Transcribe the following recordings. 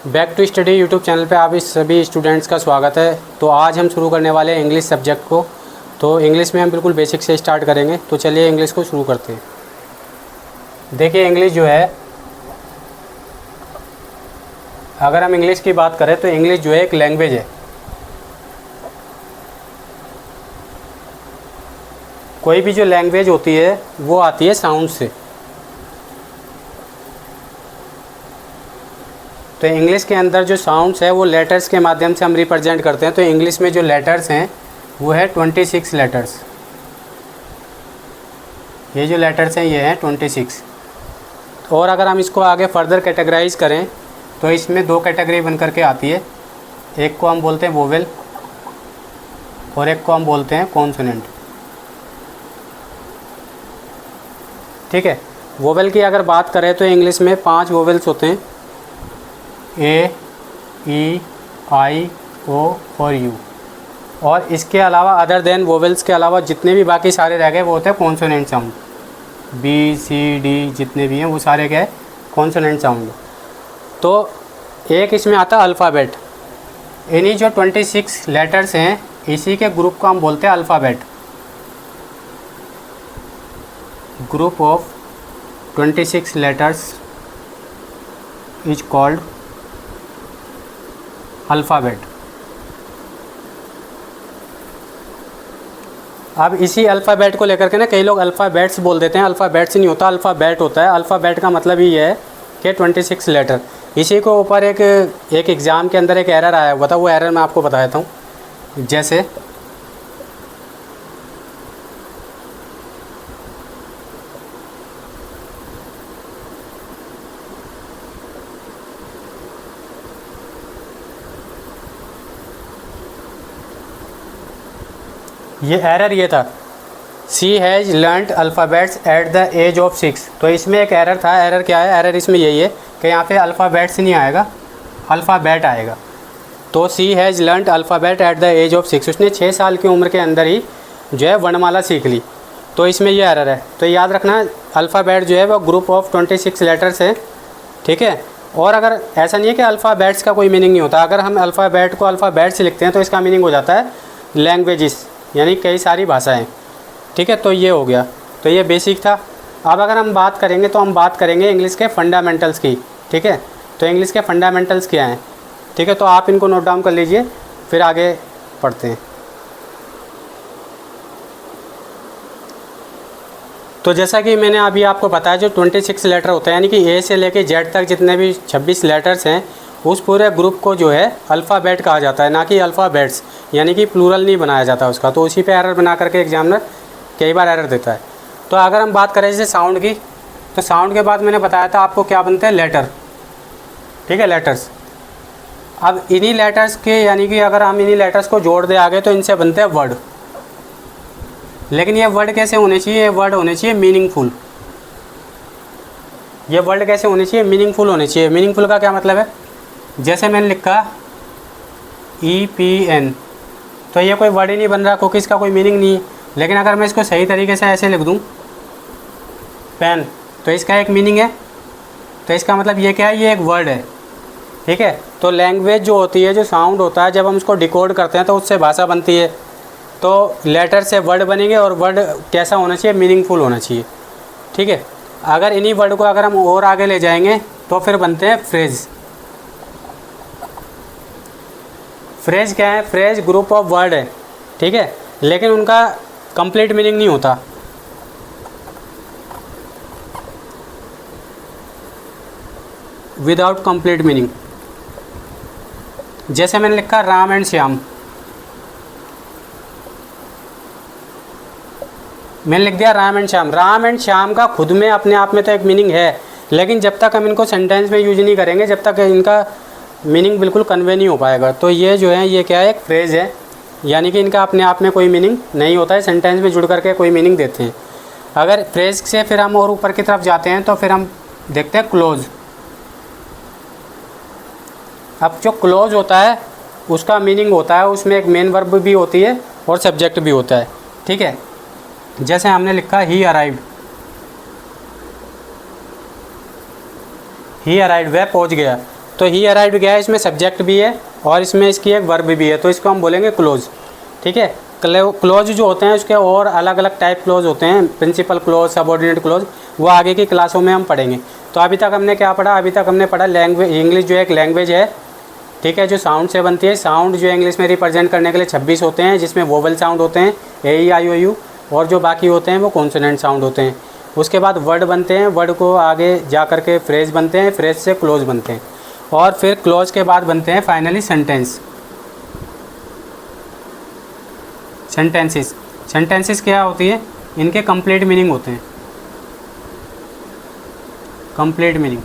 Back to study YouTube channel पे आप इस सभी स्टूडेंट्स का स्वागत है। तो आज हम शुरू करने वाले हैं इंग्लिश सब्जेक्ट को। तो इंग्लिश में हम बिल्कुल बेसिक से स्टार्ट करेंगे। तो चलिए इंग्लिश को शुरू करते हैं। देखिए इंग्लिश जो है, अगर हम इंग्लिश की बात करें तो इंग्लिश जो है एक लैंग्वेज है। कोई भी जो लैंग्वेज होती है वो आती है साउंड से। तो इंग्लिश के अंदर जो साउंड्स है वो लेटर्स के माध्यम से हम रिप्रेजेंट करते हैं। तो इंग्लिश में जो लेटर्स हैं वो है 26 लेटर्स। ये जो लेटर्स हैं ये हैं 26। और अगर हम इसको आगे फर्दर कैटेगराइज करें तो इसमें दो कैटेगरी बन करके आती है। एक को हम बोलते हैं वोवेल और एक को हम बोलते हैं कॉन्सोनेंट। ठीक है, वोवेल की अगर बात करें तो इंग्लिश में 5 वोवेल्स होते हैं, ए, ई, आई, ओ और यू। और इसके अलावा अदर देन वोवेल्स के अलावा जितने भी बाकी सारे रह गए वो होते हैं कॉन्सोनेंट साउंड। बी, सी, डी जितने भी हैं वो सारे क्या है, कॉन्सोनेंट साउंड। तो एक इसमें आता है अल्फ़ाबेट। इन्हीं जो 26 लेटर्स हैं इसी के ग्रुप को हम बोलते हैं alphabet. Group of 26 letters is called alphabet. अब इसी अल्फ़ाबेट को लेकर के ना कई लोग अल्फ़ाबेट्स बोल देते हैं। अल्फ़ाबेट्स नहीं होता, अल्फ़ाबेट होता है। अल्फ़ाबेट का मतलब ये है कि 26 लेटर। इसी को ऊपर एक एग्ज़ाम के अंदर एक एरर आया हुआ था, वो एरर मैं आपको बता देता हूँ। जैसे ये एरर ये था, she has learned alphabets at the age of 6। तो इसमें एक एरर था। एरर क्या है? एरर इसमें यही है कि यहाँ पे अल्फ़ाबेट्स नहीं आएगा, अल्फ़ाबेट आएगा। तो she has learned alphabet at the age of 6। उसने 6 साल की उम्र के अंदर ही जो है वर्णमाला सीख ली। तो इसमें ये एरर है। तो याद रखना अल्फ़ाबेट जो है वो ग्रुप ऑफ 26 लेटर्स है। ठीक है। और अगर ऐसा नहीं है कि अल्फ़ाबेट्स का कोई मीनिंग नहीं होता। अगर हम अल्फ़ाबेट को अल्फ़ाबेट से लिखते हैं तो इसका मीनिंग हो जाता है लैंग्वेजेस, यानी कई सारी भाषाएं। ठीक है, तो ये हो गया। तो ये बेसिक था। अब अगर हम बात करेंगे तो हम बात करेंगे इंग्लिश के फंडामेंटल्स की। ठीक है, तो इंग्लिश के फंडामेंटल्स क्या हैं? ठीक है, तो आप इनको नोट डाउन कर लीजिए, फिर आगे पढ़ते हैं। तो जैसा कि मैंने अभी आपको बताया, जो 26 लेटर होता है यानी कि ए से लेके जेड तक जितने भी 26 लेटर्स हैं उस पूरे ग्रुप को जो है अल्फ़ाबेट कहा जाता है, ना कि अल्फ़ाबेट्स, यानी कि प्लूरल नहीं बनाया जाता उसका। तो उसी पे एरर बना करके एग्जामिनर कई बार एरर देता है। तो अगर हम बात करें जैसे साउंड की, तो साउंड के बाद मैंने बताया था आपको क्या बनते हैं, लेटर। ठीक है, लेटर्स। अब इन्हीं लेटर्स के, यानी कि अगर हम इन्हीं लेटर्स को जोड़ दे आगे तो इनसे बनते हैं वर्ड। लेकिन ये वर्ड कैसे होने चाहिए? ये वर्ड होने चाहिए मीनिंगफुल। ये वर्ड कैसे होने चाहिए? मीनिंगफुल होने चाहिए। मीनिंगफुल का क्या मतलब है? जैसे मैंने लिखा EPN, तो ये कोई वर्ड ही नहीं बन रहा क्योंकि इसका कोई मीनिंग नहीं है। लेकिन अगर मैं इसको सही तरीके से ऐसे लिख दूँ पेन, तो इसका एक मीनिंग है। तो इसका मतलब ये क्या है? ये एक वर्ड है। ठीक है, तो लैंग्वेज जो होती है, जो साउंड होता है, जब हम उसको डिकोड करते हैं तो उससे भाषा बनती है। तो लेटर से वर्ड बनेंगे और वर्ड कैसा होना चाहिए? मीनिंगफुल होना चाहिए। ठीक है, अगर इन्हीं वर्ड को अगर हम और आगे ले जाएंगे तो फिर बनते हैं फ्रेज़। फ्रेज़ क्या है? फ्रेज़ ग्रुप ऑफ वर्ड है। ठीक है, लेकिन उनका कंप्लीट मीनिंग नहीं होता। Without complete meaning. जैसे मैंने लिखा राम एंड श्याम, मैंने लिख दिया राम एंड श्याम। राम एंड श्याम का खुद में अपने आप में तो एक मीनिंग है, लेकिन जब तक हम इनको सेंटेंस में यूज नहीं करेंगे जब तक इनका मीनिंग बिल्कुल कन्वे नहीं हो पाएगा। तो ये जो है ये क्या है? एक फ्रेज़ है, यानी कि इनका अपने आप में कोई मीनिंग नहीं होता है, सेंटेंस में जुड़ करके कोई मीनिंग देते हैं। अगर फ्रेज़ से फिर हम और ऊपर की तरफ जाते हैं तो फिर हम देखते हैं क्लोज। अब जो क्लोज होता है उसका मीनिंग होता है, उसमें एक मेन वर्ब भी होती है और सब्जेक्ट भी होता है। ठीक है, जैसे हमने लिखा ही अराइव्ड, ही अराइव्ड, वह पहुंच गया। तो ही अराइव्ड क्या है, इसमें सब्जेक्ट भी है और इसमें इसकी एक वर्ब भी है, तो इसको हम बोलेंगे क्लोज। ठीक है, क्लोज जो होते हैं उसके और अलग अलग टाइप क्लोज होते हैं, प्रिंसिपल क्लोज, सबऑर्डिनेट क्लोज, वो आगे की क्लासों में हम पढ़ेंगे। तो अभी तक हमने क्या पढ़ा, अभी तक हमने पढ़ा लैंग्वेज, इंग्लिश जो एक लैंग्वेज है, ठीक है, जो साउंड से बनती है। साउंड जो इंग्लिश में रिप्रेजेंट करने के लिए 26 होते हैं, जिसमें वोवल साउंड होते हैं AEIOU, और जो बाकी होते हैं वो कॉन्सोनेंट साउंड होते हैं। उसके बाद वर्ड बनते हैं, वर्ड को आगे जा कर के फ्रेज बनते हैं, फ्रेज से क्लोज बनते हैं, और फिर क्लोज के बाद बनते हैं फाइनली सेंटेंस। सेंटेंसेस क्या होती है, इनके कंप्लीट मीनिंग होते हैं, कंप्लीट मीनिंग।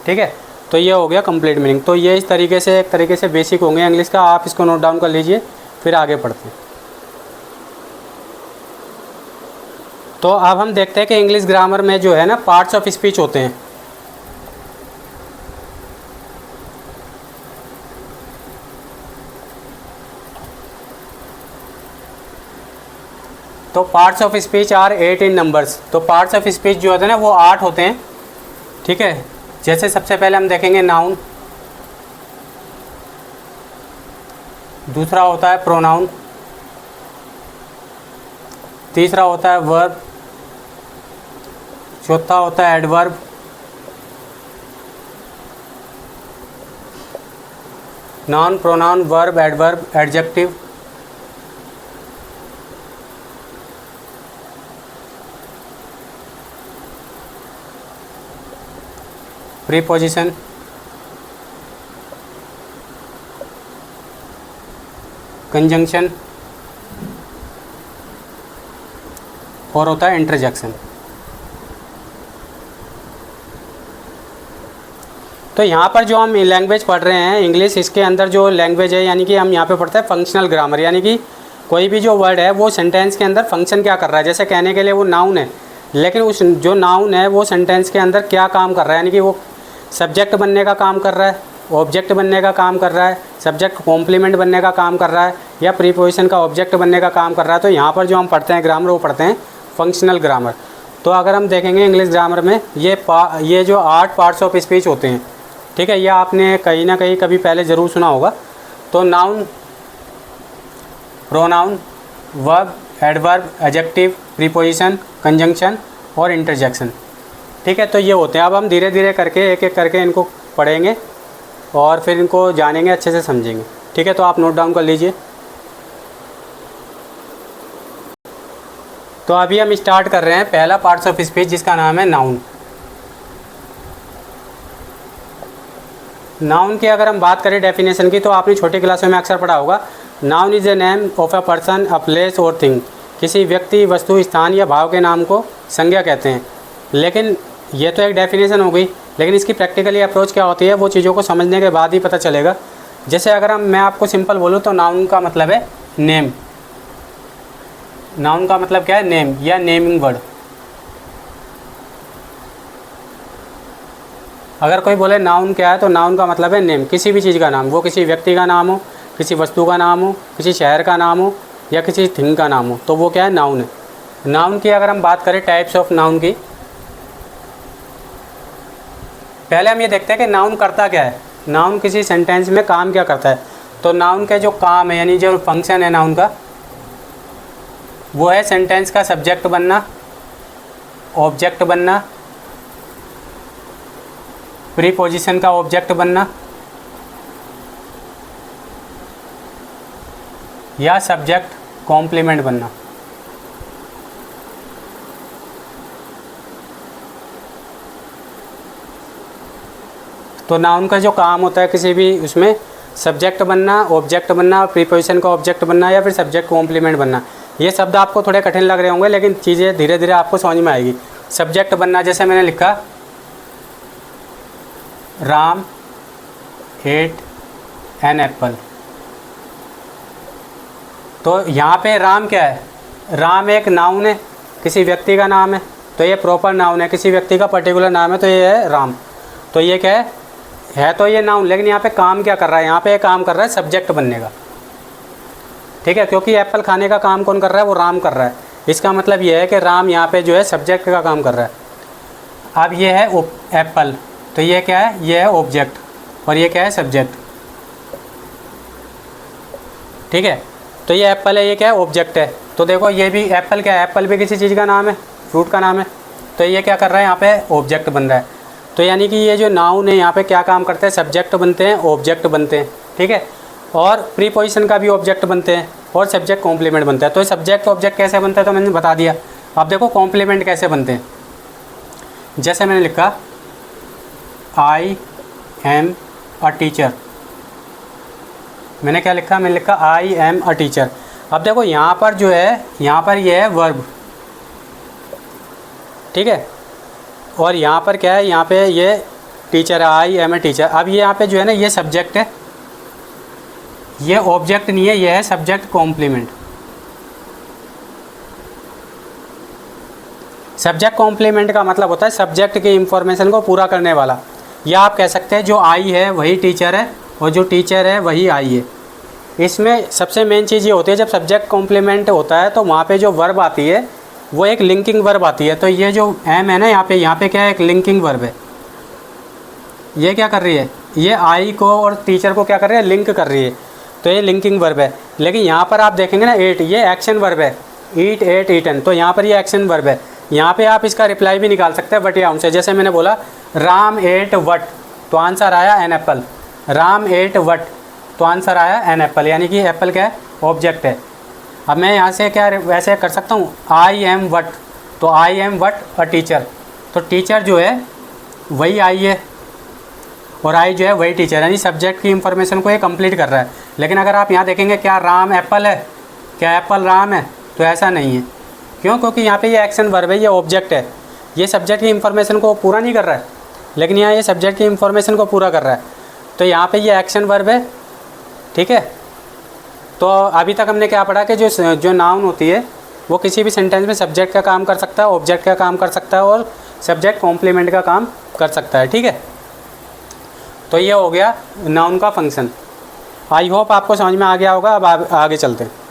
ठीक है, तो ये हो गया कंप्लीट मीनिंग। तो ये इस तरीके से, एक तरीके से बेसिक होंगे इंग्लिश का, आप इसको नोट डाउन कर लीजिए, फिर आगे पढ़ते हैं। तो अब हम देखते हैं कि इंग्लिश ग्रामर में जो है ना पार्ट्स ऑफ स्पीच होते हैं। तो parts of speech are 8 in numbers. तो पार्ट्स ऑफ स्पीच जो होते हैं ना वो 8 होते हैं। ठीक है, जैसे सबसे पहले हम देखेंगे नाउन, दूसरा होता है प्रोनाउन, तीसरा होता है वर्ब, चौथा होता है adverb, noun, pronoun, verb, adverb, adjective, preposition, conjunction, और होता है इंटरजेक्शन। तो यहाँ पर जो हम लैंग्वेज पढ़ रहे हैं इंग्लिश, इसके अंदर जो लैंग्वेज है, यानी कि हम यहाँ पे पढ़ते हैं फंक्शनल ग्रामर, यानी कि कोई भी जो वर्ड है वो सेंटेंस के अंदर फंक्शन क्या कर रहा है। जैसे कहने के लिए वो नाउन है, लेकिन उस जो नाउन है वो सेंटेंस के अंदर क्या काम कर रहा है, यानी कि वो सब्जेक्ट बनने का काम कर रहा है, ऑब्जेक्ट बनने का काम कर रहा है, सब्जेक्ट कॉम्प्लीमेंट बनने का काम कर रहा है, या प्रीपोजिशन का ऑब्जेक्ट बनने का काम कर रहा है। तो यहाँ पर जो हम पढ़ते हैं ग्रामर, वो पढ़ते हैं फंक्शनल ग्रामर। तो अगर हम देखेंगे इंग्लिश ग्रामर में ये जो 8 पार्ट्स ऑफ स्पीच होते हैं, ठीक है, ये आपने कहीं ना कहीं कभी पहले ज़रूर सुना होगा। तो noun, pronoun, verb, adverb, adjective, preposition, conjunction और इंटरजेक्शन। ठीक है, तो ये होते हैं। अब हम धीरे धीरे करके एक एक करके इनको पढ़ेंगे और फिर इनको जानेंगे, अच्छे से समझेंगे। ठीक है, तो आप नोट डाउन कर लीजिए। तो अभी हम स्टार्ट कर रहे हैं पहला पार्ट्स ऑफ स्पीच, जिसका नाम है नाउन। नाउन की अगर हम बात करें डेफिनेशन की, तो आपने छोटी क्लासों में अक्सर पढ़ा होगा, noun is a name of a person, a place और थिंग। किसी व्यक्ति, वस्तु, स्थान या भाव के नाम को संज्ञा कहते हैं। लेकिन ये तो एक डेफिनेशन हो गई, लेकिन इसकी प्रैक्टिकली अप्रोच क्या होती है वो चीज़ों को समझने के बाद ही पता चलेगा। जैसे अगर मैं आपको सिंपल बोलूँ तो नाउन का मतलब है नेम। नाउन का मतलब क्या है, नेम या नेमिंग वर्ड। अगर कोई बोले नाउन क्या है, तो नाउन का मतलब है नेम, किसी भी चीज़ का नाम, वो किसी व्यक्ति का नाम हो, किसी वस्तु का नाम हो, किसी शहर का नाम हो या किसी थिंग का नाम हो, तो वो क्या है, नाउन है। नाउन की अगर हम बात करें टाइप्स ऑफ नाउन की, पहले हम ये देखते हैं कि नाउन करता क्या है, नाउन किसी सेंटेंस में काम क्या करता है। तो नाउन के जो काम है, यानी जो फंक्शन है नाउन का, वो है सेंटेंस का सब्जेक्ट बनना, ऑब्जेक्ट बनना, प्रीपोजिशन का ऑब्जेक्ट बनना, या सब्जेक्ट कॉम्प्लीमेंट बनना। तो नाउन का जो काम होता है किसी भी उसमें, सब्जेक्ट बनना, ऑब्जेक्ट बनना, प्रीपोजिशन का ऑब्जेक्ट बनना, या फिर सब्जेक्ट कॉम्प्लीमेंट बनना। ये शब्द आपको थोड़े कठिन लग रहे होंगे, लेकिन चीज़ें धीरे धीरे आपको समझ में आएगी। सब्जेक्ट बनना, जैसे मैंने लिखा राम एट एन एप्पल। तो यहाँ पे राम क्या है, राम एक नाउन है, किसी व्यक्ति का नाम है, तो ये प्रॉपर नाउन है, किसी व्यक्ति का पर्टिकुलर नाम है, तो ये है राम। तो ये क्या है तो ये नाउन, लेकिन यहाँ पे काम क्या कर रहा है, यहाँ पे काम कर रहा है सब्जेक्ट बनने का। ठीक है, क्योंकि एप्पल खाने का काम कौन कर रहा है, वो राम कर रहा है। इसका मतलब ये है कि राम यहाँ पे जो है सब्जेक्ट का काम कर रहा है। अब ये है एप्पल, तो ये क्या है, ये है ऑब्जेक्ट और ये क्या है, सब्जेक्ट। ठीक है, तो ये एप्पल है, ये क्या है, ऑब्जेक्ट है। तो देखो ये भी एप्पल क्या है, एप्पल भी किसी चीज़ का नाम है, फ्रूट का नाम है। तो ये क्या कर रहा है, यहाँ पे ऑब्जेक्ट बन रहा है। तो यानी कि ये जो नाउन है यहाँ पे क्या काम करते हैं, सब्जेक्ट बनते हैं, ऑब्जेक्ट बनते हैं। ठीक है, और प्रीपोजिशन का भी ऑब्जेक्ट बनते हैं और सब्जेक्ट कॉम्प्लीमेंट बनता है। तो सब्जेक्ट ऑब्जेक्ट कैसे बनता है तो मैंने बता दिया। अब देखो कॉम्प्लीमेंट कैसे बनते हैं। जैसे मैंने लिखा आई एम अ टीचर, मैंने क्या लिखा, मैंने लिखा आई एम अ टीचर। अब देखो यहाँ पर जो है, यहाँ पर ये है वर्ब, ठीक है, और यहाँ पर क्या है, यहाँ पे ये टीचर है, आई एम ए टीचर। अब ये यहाँ पे जो है ना, ये सब्जेक्ट है, ये ऑब्जेक्ट नहीं है, ये है सब्जेक्ट कॉम्प्लीमेंट। सब्जेक्ट कॉम्प्लीमेंट का मतलब होता है सब्जेक्ट की इंफॉर्मेशन को पूरा करने वाला। या आप कह सकते हैं जो आई है वही टीचर है और जो टीचर है वही आई है। इसमें सबसे मेन चीज़ ये होती है, जब सब्जेक्ट कॉम्प्लीमेंट होता है तो वहाँ पे जो वर्ब आती है वो एक लिंकिंग वर्ब आती है। तो ये जो एम है ना, यहाँ पे क्या है, एक लिंकिंग वर्ब है। ये क्या कर रही है, ये आई को और टीचर को क्या कर रही है, लिंक कर रही है। तो ये लिंकिंग वर्ब है। लेकिन यहाँ पर आप देखेंगे ना, एट, ये एक्शन वर्ब है, ईट एट ईटन, तो यहाँ पर ये एक्शन वर्ब है। यहाँ पे आप इसका रिप्लाई भी निकाल सकते हैं बट या उनसे। जैसे मैंने बोला राम एट वट, तो आंसर आया an apple. Ram ate what, तो आंसर आया एन एप्पल, यानी कि एप्पल क्या है, ऑब्जेक्ट है। अब मैं यहाँ से क्या वैसे कर सकता हूँ, आई एम वट, तो I am what a teacher, तो टीचर जो है वही आई है और आई जो है वही टीचर, यानी सब्जेक्ट की इंफॉर्मेशन को ये कंप्लीट कर रहा है। लेकिन अगर आप यहाँ देखेंगे क्या राम एप्पल है, क्या एप्पल राम है, तो ऐसा नहीं है। क्यों, क्योंकि यहाँ पे ये एक्शन वर्ब है, ये ऑब्जेक्ट है, ये सब्जेक्ट की इंफॉर्मेशन को पूरा नहीं कर रहा है, लेकिन यहाँ ये सब्जेक्ट की इंफॉर्मेशन को पूरा कर रहा है। तो यहाँ पे ये एक्शन वर्ब है। ठीक है, तो अभी तक हमने क्या पढ़ा कि जो नाउन होती है वो किसी भी सेंटेंस में सब्जेक्ट का काम कर सकता है, ऑब्जेक्ट का काम कर सकता है और सब्जेक्ट कॉम्प्लीमेंट का काम कर सकता है। ठीक है, तो ये हो गया नाउन का फंक्शन। आई होप आपको समझ में आ गया होगा। अब आगे चलते हैं।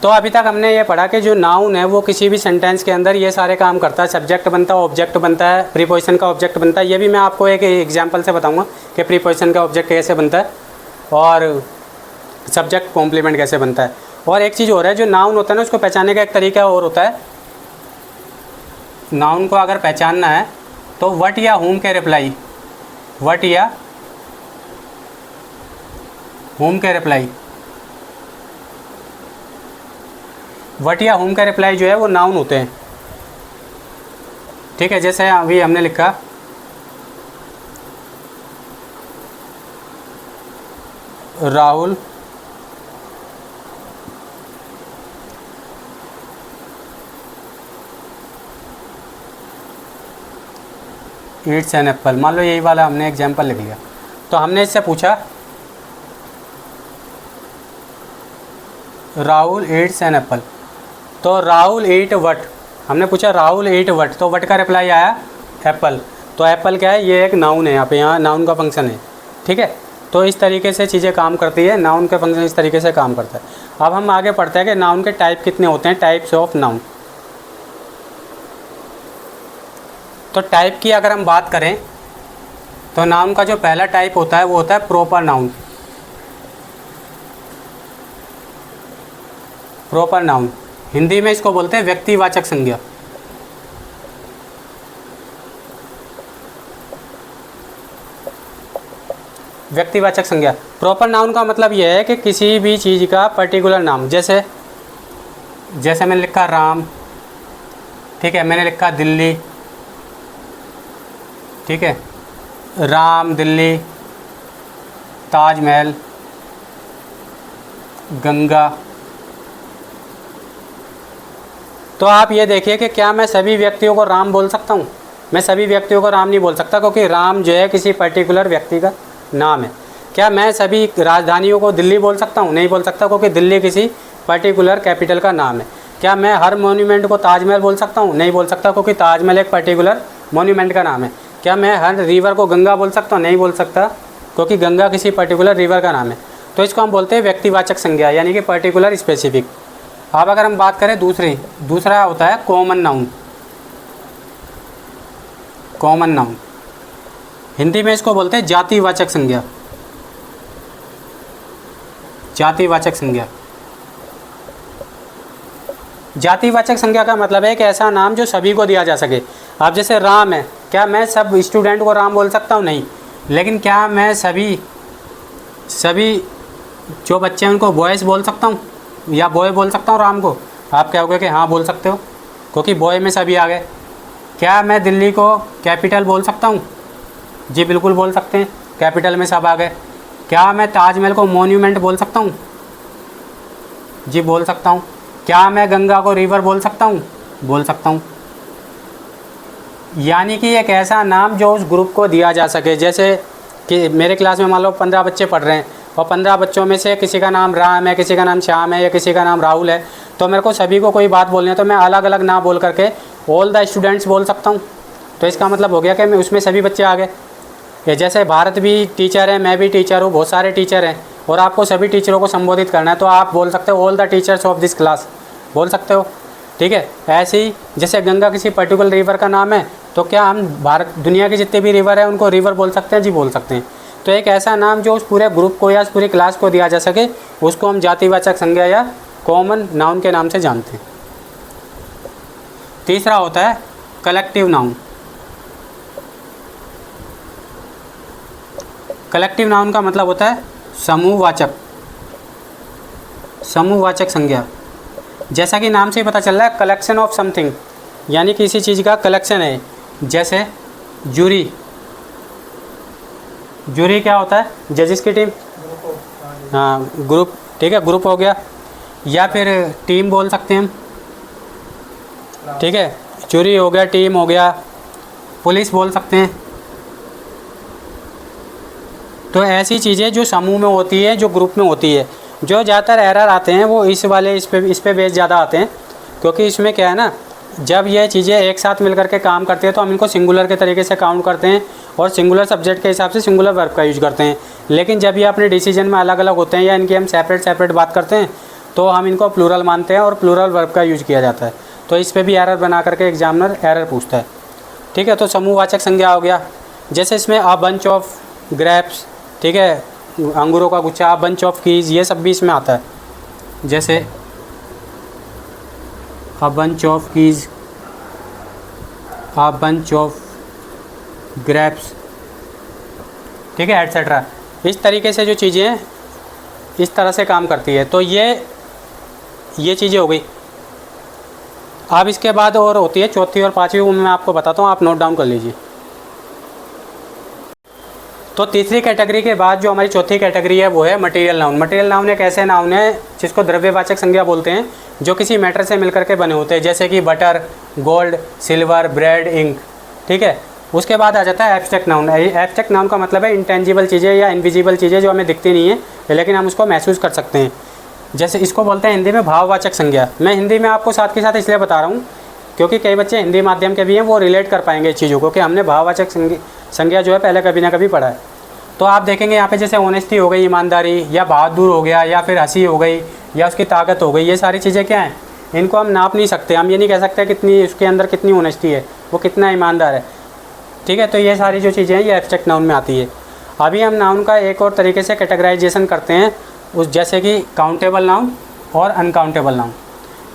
तो अभी तक हमने ये पढ़ा कि जो नाउन है वो किसी भी सेंटेंस के अंदर ये सारे काम करता है, सब्जेक्ट बनता है, ऑब्जेक्ट बनता है, प्रीपोजिशन का ऑब्जेक्ट बनता है। ये भी मैं आपको एक एग्जांपल से बताऊंगा कि प्रीपोजिशन का ऑब्जेक्ट कैसे बनता है और सब्जेक्ट कॉम्प्लीमेंट कैसे बनता है। और एक चीज़ और है, जो नाउन होता है ना उसको पहचानने का एक तरीका और होता है। नाउन को अगर पहचानना है तो वट या हुम के रिप्लाई, वट या हुम के रिप्लाई, वट या हुम का रिप्लाई जो है वो नाउन होते हैं। ठीक है, जैसे अभी हमने लिखा राहुल ईट्स एन एप्पल, मान लो यही वाला हमने एग्जाम्पल लिख लिया। तो हमने इससे पूछा राहुल ईट्स एन एप्पल, तो राहुल ईट वट, हमने पूछा राहुल ईट वट, तो वट का रिप्लाई आया एप्पल। तो एप्पल क्या है, ये एक नाउन है, यहाँ नाउन का फंक्शन है। ठीक है, तो इस तरीके से चीज़ें काम करती है, नाउन का फंक्शन इस तरीके से काम करता है। अब हम आगे पढ़ते हैं कि नाउन के टाइप कितने होते हैं, टाइप्स ऑफ नाउन। तो टाइप की अगर हम बात करें तो नाउन का जो पहला टाइप होता है वो होता है proper noun. Proper noun Hindi में इसको बोलते हैं व्यक्तिवाचक संज्ञा। व्यक्तिवाचक संज्ञा, प्रॉपर नाउन का मतलब यह है कि किसी भी चीज़ का पर्टिकुलर नाम, जैसे मैंने लिखा राम, ठीक है, मैंने लिखा दिल्ली, ठीक है, राम, दिल्ली, ताजमहल, गंगा। तो आप ये देखिए कि क्या मैं सभी व्यक्तियों को राम बोल सकता हूँ? मैं सभी व्यक्तियों को राम नहीं बोल सकता, क्योंकि राम जो है किसी पर्टिकुलर व्यक्ति का नाम है। क्या मैं सभी राजधानियों को दिल्ली बोल सकता हूँ? नहीं बोल सकता, क्योंकि दिल्ली किसी पर्टिकुलर कैपिटल का नाम है। क्या मैं हर मोन्यूमेंट को ताजमहल बोल सकता हूँ? नहीं बोल सकता, क्योंकि ताजमहल एक पर्टिकुलर मोन्यूमेंट का नाम है। क्या मैं हर रिवर को गंगा बोल सकता हूँ? नहीं बोल सकता, क्योंकि गंगा किसी पर्टिकुलर रिवर का नाम है। तो इसको हम बोलते हैं व्यक्तिवाचक संज्ञा, यानी कि पर्टिकुलर स्पेसिफिक। अब अगर हम बात करें दूसरा होता है common noun. Common noun Hindi में इसको बोलते हैं जातिवाचक संज्ञा। जातिवाचक संज्ञा। जातिवाचक संज्ञा का मतलब है कि ऐसा नाम जो सभी को दिया जा सके। अब जैसे राम है, क्या मैं सब स्टूडेंट को राम बोल सकता हूँ? नहीं। लेकिन क्या मैं सभी जो बच्चे हैं उनको बॉयज़ बोल सकता हूँ या बॉय बोल सकता हूँ राम को? आप कहोगे कि हाँ बोल सकते हो, क्योंकि बॉय में सभी आ गए। क्या मैं दिल्ली को कैपिटल बोल सकता हूँ? जी बिल्कुल बोल सकते हैं, कैपिटल में सब आ गए। क्या मैं ताजमहल को मॉन्यूमेंट बोल सकता हूँ? जी बोल सकता हूँ। क्या मैं गंगा को रिवर बोल सकता हूँ? बोल सकता हूँ। यानी कि एक ऐसा नाम जो उस ग्रुप को दिया जा सके। जैसे कि मेरे क्लास में मान लो 15 बच्चे पढ़ रहे हैं और 15 बच्चों में से किसी का नाम राम है, किसी का नाम श्याम है या किसी का नाम राहुल है, तो मेरे को सभी को कोई बात बोलनी है तो मैं अलग अलग ना बोल करके ऑल द स्टूडेंट्स बोल सकता हूँ। तो इसका मतलब हो गया कि मैं उसमें सभी बच्चे आ गए। ये जैसे भारत भी टीचर है, मैं भी टीचर हूँ, बहुत सारे टीचर हैं और आपको सभी टीचरों को संबोधित करना है तो आप बोल सकते हो all the teachers of this class, बोल सकते हो। ठीक है। ऐसे ही जैसे गंगा किसी पर्टिकुलर रिवर का नाम है तो क्या हम भारत दुनिया के जितने भी रिवर हैं उनको रिवर बोल सकते हैं? जी बोल सकते हैं। तो एक ऐसा नाम जो उस पूरे ग्रुप को या उस पूरी क्लास को दिया जा सके उसको हम जातिवाचक संज्ञा या कॉमन नाउन के नाम से जानते हैं। तीसरा होता है कलेक्टिव नाउन। कलेक्टिव नाउन का मतलब होता है समूहवाचक, समूहवाचक संज्ञा। जैसा कि नाम से ही पता चल रहा है, कलेक्शन ऑफ समथिंग, यानी किसी चीज़ का कलेक्शन है। जैसे जूरी, जूरी क्या होता है? जजेस की टीम, हाँ ग्रुप, ठीक है ग्रुप हो गया। या फिर टीम बोल सकते हैं हम, ठीक है, जूरी हो गया, टीम हो गया, पुलिस बोल सकते हैं। तो ऐसी चीज़ें जो समूह में होती है, जो ग्रुप में होती है। जो ज़्यादातर एरर आते हैं वो इस पे बेस ज़्यादा आते हैं, क्योंकि इसमें क्या है ना, जब ये चीज़ें एक साथ मिलकर के काम करती है तो हम इनको सिंगुलर के तरीके से काउंट करते हैं और सिंगुलर सब्जेक्ट के हिसाब से सिंगुलर वर्ब का यूज करते हैं। लेकिन जब ये अपने डिसीजन में अलग अलग होते हैं या इनकी हम सेपरेट बात करते हैं तो हम इनको प्लूरल मानते हैं और प्लूरल वर्ब का यूज किया जाता है। तो इस पर भी एरर बना करके एग्जामिनर एरर पूछता है। ठीक है। तो समूहवाचक संज्ञा हो गया। जैसे इसमें अ बंच ऑफ ग्रेप्स, ठीक है, अंगूरों का गुच्छा, बंच ऑफ कीज, ये सब भी इसमें आता है। जैसे a bunch of keys, a bunch of grapes, ठीक है, एटसेट्रा। इस तरीके से जो चीज़ें हैं इस तरह से काम करती है। तो ये चीज़ें हो गई। अब इसके बाद और होती है चौथी और पांचवी, वो मैं आपको बताता हूँ, आप नोट डाउन कर लीजिए। तो तीसरी कैटेगरी के बाद जो हमारी चौथी कैटेगरी है वो है मटेरियल नाउन। मटेरियल नाउन एक ऐसे नाउन है जिसको द्रव्यवाचक संज्ञा बोलते हैं, जो किसी मैटर से मिलकर के बने होते हैं, जैसे कि butter, gold, silver, bread, ink. ठीक है। उसके बाद आ जाता है एब्स्ट्रैक्ट नाउन। एब्स्ट्रैक्ट नाउन का मतलब है इंटेंजिबल चीज़ें या इनविजिबल चीज़ें जो हमें दिखती नहीं है लेकिन हम उसको महसूस कर सकते हैं। जैसे इसको बोलते हैं हिंदी में भाववाचक संज्ञा। मैं हिंदी में आपको साथ के साथ इसलिए बता रहा हूँ क्योंकि कई बच्चे हिंदी माध्यम के भी हैं, वो रिलेट कर पाएंगे इस चीज़ों को कि हमने भाववाचक संज्ञा जो है पहले कभी ना कभी पढ़ा है। तो आप देखेंगे यहाँ पे जैसे ऑनेस्टी हो गई, ईमानदारी, या बहादुर हो गया, या फिर हंसी हो गई, या उसकी ताकत हो गई, ये सारी चीज़ें क्या हैं, इनको हम नाप नहीं सकते। हम ये नहीं कह सकते कितनी उसके अंदर कितनी ऑनेस्टी है, वो कितना ईमानदार है। ठीक है। तो ये सारी जो चीज़ें हैं ये एब्स्ट्रैक्ट नाउन में आती है। अभी हम नाउन का एक और तरीके से कैटेगराइजेशन करते हैं, उस जैसे कि काउंटेबल नाउन और अनकाउंटेबल नाउन।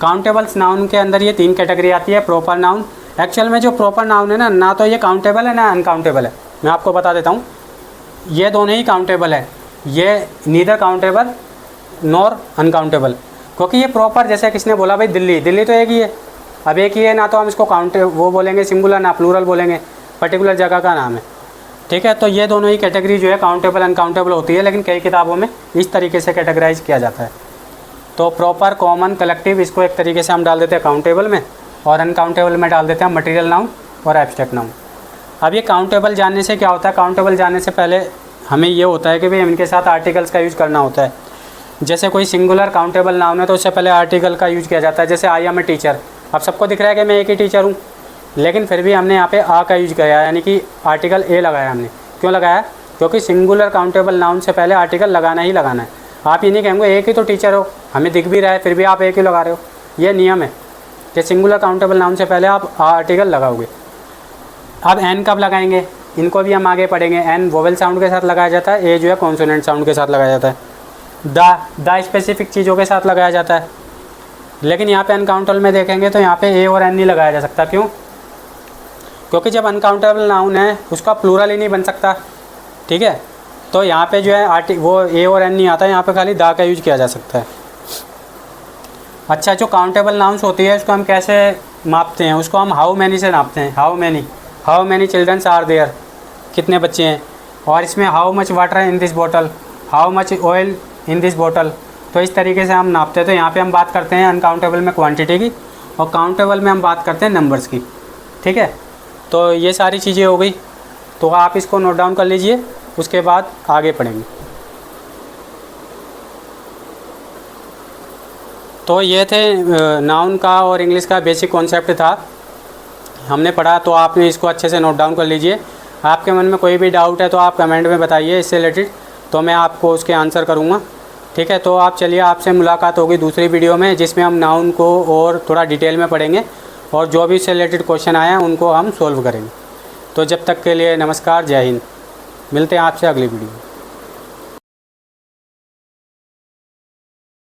काउंटेबल्स नाउन के अंदर ये 3 कैटेगरी आती है। प्रॉपर नाउन, एक्चुअल में जो प्रॉपर नाउन है ना तो ये काउंटेबल है ना अनकाउंटेबल है। मैं आपको बता देता हूँ, ये दोनों ही काउंटेबल है। ये नीदर काउंटेबल नॉर अनकाउंटेबल, क्योंकि ये प्रॉपर, जैसे किसने बोला भाई दिल्ली तो एक ही है। अब एक ही है ना तो हम इसको वो बोलेंगे सिंगुलर, ना प्लूरल बोलेंगे, पर्टिकुलर जगह का नाम है। ठीक है। तो ये दोनों ही कैटेगरी जो है काउंटेबल अनकाउंटेबल होती है, लेकिन कई किताबों में इस तरीके से कैटेगराइज किया जाता है। तो प्रॉपर, कॉमन, कलेक्टिव, इसको एक तरीके से हम डाल देते हैं काउंटेबल में, और अनकाउंटेबल में डाल देते हैं मटेरियल नाउन और एब्स्ट्रैक्ट नाउन। अब ये काउंटेबल जानने से क्या होता है, काउंटेबल जानने से पहले हमें ये होता है कि भाई इनके साथ आर्टिकल्स का यूज़ करना होता है। जैसे कोई सिंगुलर काउंटेबल नाउन है तो उससे पहले आर्टिकल का यूज़ किया जाता है। जैसे आई एम ए टीचर, अब सबको दिख रहा है कि मैं एक ही टीचर हूँ, लेकिन फिर भी हमने यहाँ पे आ का यूज किया है, यानी कि आर्टिकल ए लगाया हमने। क्यों लगाया? क्योंकि सिंगुलर काउंटेबल नाउन से पहले आर्टिकल लगाना ही लगाना है। आप ये नहीं कहेंगे एक ही तो टीचर हो, हमें दिख भी रहा है फिर भी आप एक ही लगा रहे हो। ये नियम है कि सिंगुलर काउंटेबल नाउन से पहले आप आर्टिकल लगाओगे। अब एन कब लगाएंगे, इनको भी हम आगे पढ़ेंगे। एन वोवेल साउंड के साथ लगाया जाता है, ए जो है कॉन्सोनेंट साउंड के साथ लगाया जाता है। द स्पेसिफिक चीज़ों के साथ लगाया जाता है। लेकिन यहाँ पे अनकाउंटेबल में देखेंगे तो यहाँ पे ए और एन नहीं लगाया जा सकता। क्यों? क्योंकि जब अनकाउंटेबल नाउन है उसका प्लूरल ही नहीं बन सकता, ठीक है। तो यहाँ पे जो है वो ए और एन नहीं आता, यहाँ पे खाली दा का यूज किया जा सकता है। अच्छा, जो काउंटेबल नाउन्स होती है उसको हम कैसे मापते हैं? उसको हम हाउ मैनी से नापते हैं। How many childrens are there, कितने बच्चे हैं। और इसमें how much water in this bottle, how much oil in this bottle. तो इस तरीके से हम नापते हैं। तो यहाँ पे हम बात करते हैं अनकाउंटेबल में क्वांटिटी की और काउंटेबल में हम बात करते हैं नंबर्स की, ठीक है। तो ये सारी चीज़ें हो गई, तो आप इसको नोट डाउन कर लीजिए, उसके बाद आगे पढ़ेंगे। तो ये थे नाउन का और इंग्लिश का बेसिक कॉन्सेप्ट था, हमने पढ़ा। तो आपने इसको अच्छे से नोट डाउन कर लीजिए। आपके मन में कोई भी डाउट है तो आप कमेंट में बताइए इससे रिलेटेड, तो मैं आपको उसके आंसर करूँगा, ठीक है। तो आप चलिए, आपसे मुलाकात होगी दूसरी वीडियो में जिसमें हम नाउन को और थोड़ा डिटेल में पढ़ेंगे और जो भी इससे रिलेटेड क्वेश्चन आए हैं उनको हम सॉल्व करेंगे। तो जब तक के लिए नमस्कार, जय हिंद। मिलते हैं आपसे अगली वीडियो में।